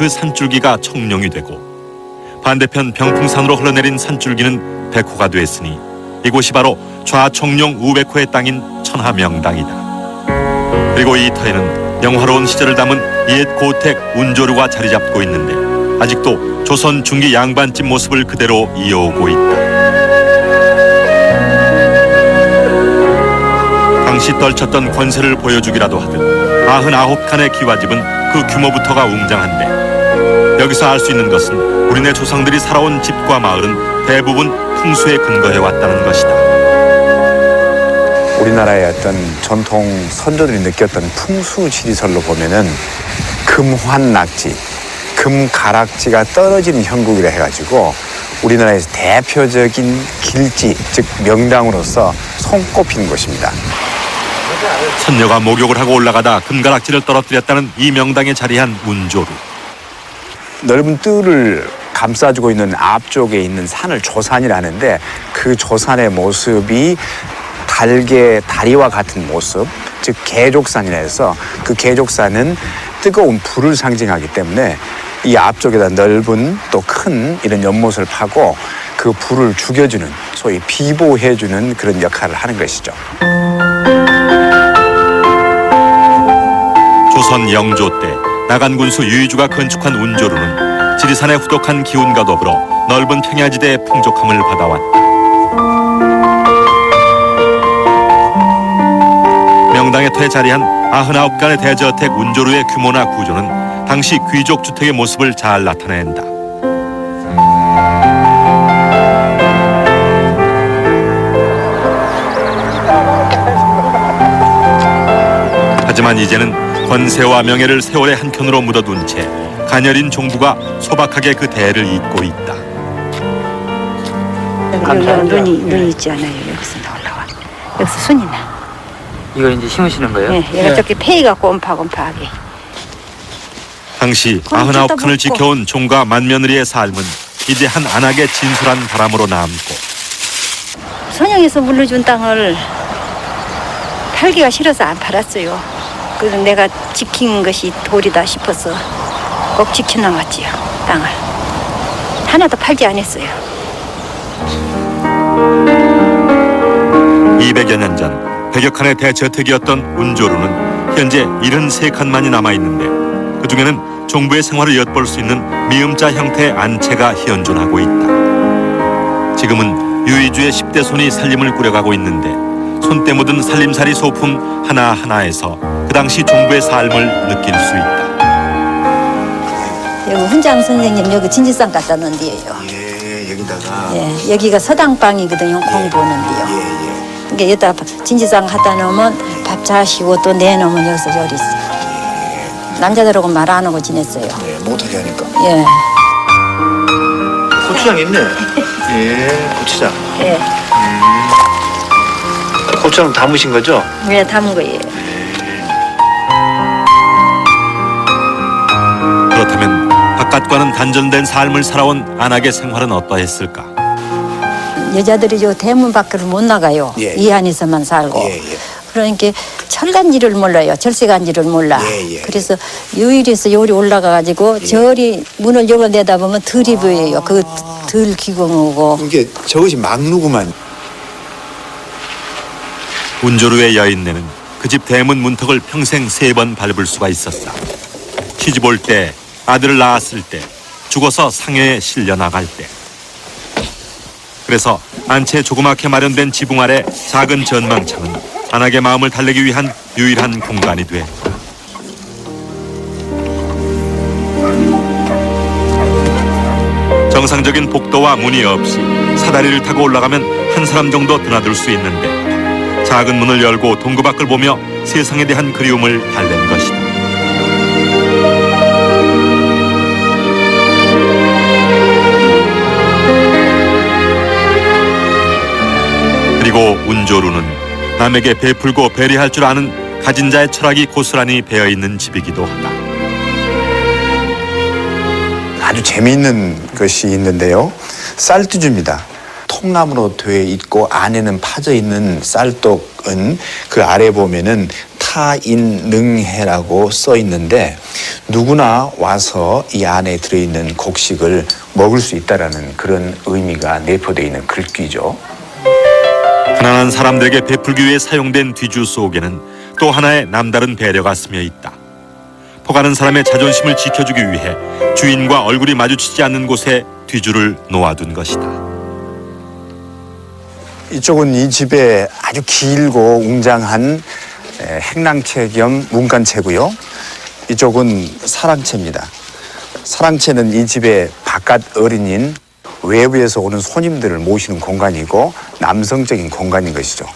그 산줄기가 청룡이 되고 반대편 병풍산으로 흘러내린 산줄기는 백호가 됐으니 이곳이 바로 좌청룡 우백호의 땅인 천하명당이다. 그리고 이 터에는 영화로운 시절을 담은 옛 고택 운조루가 자리 잡고 있는데 아직도 조선 중기 양반집 모습을 그대로 이어오고 있다. 당시 떨쳤던 권세를 보여주기라도 하듯 99칸의 기와집은 그 규모부터가 웅장한데 여기서 알 수 있는 것은 우리네 조상들이 살아온 집과 마을은 대부분 풍수에 근거해왔다는 것이다. 우리나라의 어떤 전통 선조들이 느꼈던 풍수 지리설로 보면은 금환낙지, 금가락지가 떨어지는 형국이라 해가지고 우리나라에서 대표적인 길지, 즉 명당으로서 손꼽히는 곳입니다. 선녀가 목욕을 하고 올라가다 금가락지를 떨어뜨렸다는 이 명당에 자리한 운조루. 넓은 뜰을 감싸주고 있는 앞쪽에 있는 산을 조산이라는데 그 조산의 모습이 달개 다리와 같은 모습, 즉 개족산이라 해서 그 개족산은 뜨거운 불을 상징하기 때문에 이 앞쪽에다 넓은 또 큰 이런 연못을 파고 그 불을 죽여주는, 소위 비보해주는 그런 역할을 하는 것이죠. 조선 영조 때 나간 군수 유의주가 건축한 운조루는 지리산의 후덕한 기운과 더불어 넓은 평야지대의 풍족함을 받아왔다. 명당의 터에 자리한 99간의 대저택 운조루의 규모나 구조는 당시 귀족 주택의 모습을 잘 나타낸다. 하지만 이제는 권세와 명예를 세월의 한켠으로 묻어둔 채 가녀린 종부가 소박하게 그 대를 잇고 있다. 눈이 있지 않아요. 여기서 올라와. 여기서 순이 나. 이거 이제 심으시는 거예요? 네, 얘가 저렇게 폐기가 꼼파꼼파하게. 당시 99칸을 지켜온 종가 만며느리의 삶은 이제 한 안악의 진솔한 바람으로 남고 선영에서 물려준 땅을 팔기가 싫어서 안 팔았어요. 그래서 내가 지킨 것이 도리다 싶어서 꼭 지켜나갔지요. 땅을 하나도 팔지 않았어요. 200여 년 전 100여 칸의 대저택이었던 운조루는 현재 73칸만이 남아있는데 그중에는 종부의 생활을 엿볼 수 있는 미음자 형태의 안채가 현존하고 있다. 지금은 유의주의 10대 손이 살림을 꾸려가고 있는데 손때 묻은 살림살이 소품 하나하나에서 그 당시 종부의 삶을 느낄 수 있다. 여기 훈장 선생님 여기 진지상 갖다 놓은 데예요. 예, 여기다가. 예, 여기가 서당방이거든요. 공부하는 데요. 그러니까 여기다 진지상 갖다 놓으면 밥 자시고 또 내놓으면 여기서 요리 있어요. 남자들하고 말 안 하고 지냈어요. 네, 못하게 하니까. 예. 고추장 있네. 예, 고추장. 예. 고추장 담으신 거죠? 예, 담은 거예요. 그렇다면 바깥과는 단절된 삶을 살아온 안악의 생활은 어떠했을까? 여자들이 요 대문 밖으로 못 나가요. 예, 예. 이 안에서만 살고. 예, 예. 그러니까 철간지를 몰라요. 절세간지를 몰라. 예, 예. 그래서 유일에서 요리 올라가가지고 절이 문을 열어 내다보면 들이 보여요. 그 들 기공하고. 이게 저것이 막루구만. 운조루의 여인네는 그 집 대문 문턱을 평생 3번 밟을 수가 있었다. 시집 올 때, 아들을 낳았을 때, 죽어서 상해에 실려 나갈 때. 그래서 안채 조그맣게 마련된 지붕 아래 작은 전망창은 안악의 마음을 달래기 위한 유일한 공간이 됐다. 정상적인 복도와 문이 없이 사다리를 타고 올라가면 한 사람 정도 드나들 수 있는데 작은 문을 열고 동구 밖을 보며 세상에 대한 그리움을 달랜 것이다. 그리고 운조루는 남에게 베풀고 배려할 줄 아는 가진 자의 철학이 고스란히 배어있는 집이기도 하다. 아주 재미있는 것이 있는데요. 쌀두주입니다. 통나무로 되어 있고 안에는 파져 있는 쌀떡은 그 아래 보면은 타인능해라고 써 있는데 누구나 와서 이 안에 들어있는 곡식을 먹을 수 있다라는 그런 의미가 내포되어 있는 글귀죠. 가난한 사람들에게 베풀기 위해 사용된 뒤주 속에는 또 하나의 남다른 배려가 스며 있다. 포가는 사람의 자존심을 지켜주기 위해 주인과 얼굴이 마주치지 않는 곳에 뒤주를 놓아둔 것이다. 이쪽은 이 집에 아주 길고 웅장한 행랑채 겸 문간채고요. 이쪽은 사랑채입니다. 사랑채는 이 집의 바깥 어린인 외부에서 오는 손님들을 모시는 공간이고 남성적인 공간인 것이죠.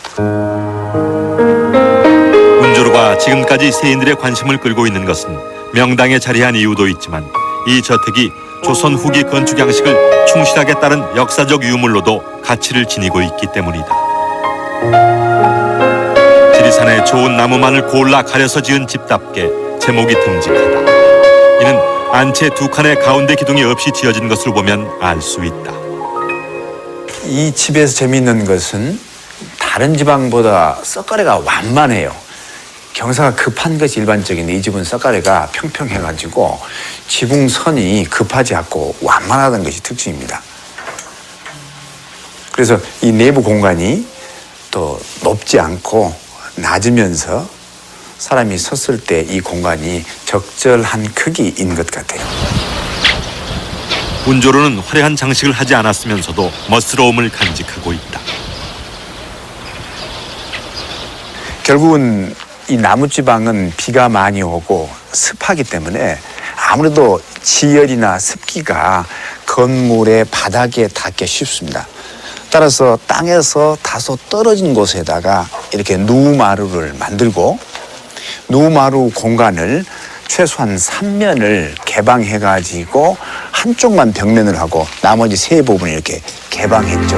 운조루가 지금까지 세인들의 관심을 끌고 있는 것은 명당에 자리한 이유도 있지만 이 저택이 조선 후기 건축 양식을 충실하게 따른 역사적 유물로도 가치를 지니고 있기 때문이다. 지리산의 좋은 나무만을 골라 가려서 지은 집답게 제목이 듬직하다. 이는 안채 두 칸의 가운데 기둥이 없이 지어진 것을 보면 알 수 있다. 이 집에서 재미있는 것은 다른 지방보다 썩가래가 완만해요. 경사가 급한 것이 일반적인데 이 집은 썩가래가 평평해가지고 지붕선이 급하지 않고 완만하다는 것이 특징입니다. 그래서 이 내부 공간이 또 높지 않고 낮으면서 사람이 섰을 때 이 공간이 적절한 크기인 것 같아요. 운조루는 화려한 장식을 하지 않았으면서도 멋스러움을 간직하고 있다. 결국은 이 나무지방은 비가 많이 오고 습하기 때문에 아무래도 지열이나 습기가 건물의 바닥에 닿기 쉽습니다. 따라서 땅에서 다소 떨어진 곳에다가 이렇게 누마루를 만들고 누마루 공간을 최소한 3면을 개방해가지고 한쪽만 벽면을 하고 나머지 세 부분을 이렇게 개방했죠.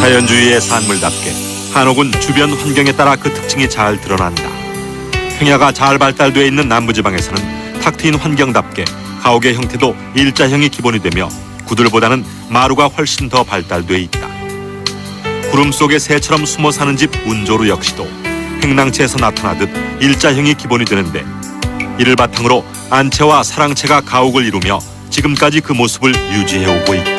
자연주의의 산물답게 한옥은 주변 환경에 따라 그 특징이 잘 드러난다. 평야가 잘 발달되어 있는 남부지방에서는 탁 트인 환경답게 가옥의 형태도 일자형이 기본이 되며 구들보다는 마루가 훨씬 더 발달돼 있다. 구름 속의 새처럼 숨어 사는 집 운조루 역시도 행랑채에서 나타나듯 일자형이 기본이 되는데 이를 바탕으로 안채와 사랑채가 가옥을 이루며 지금까지 그 모습을 유지해오고 있다.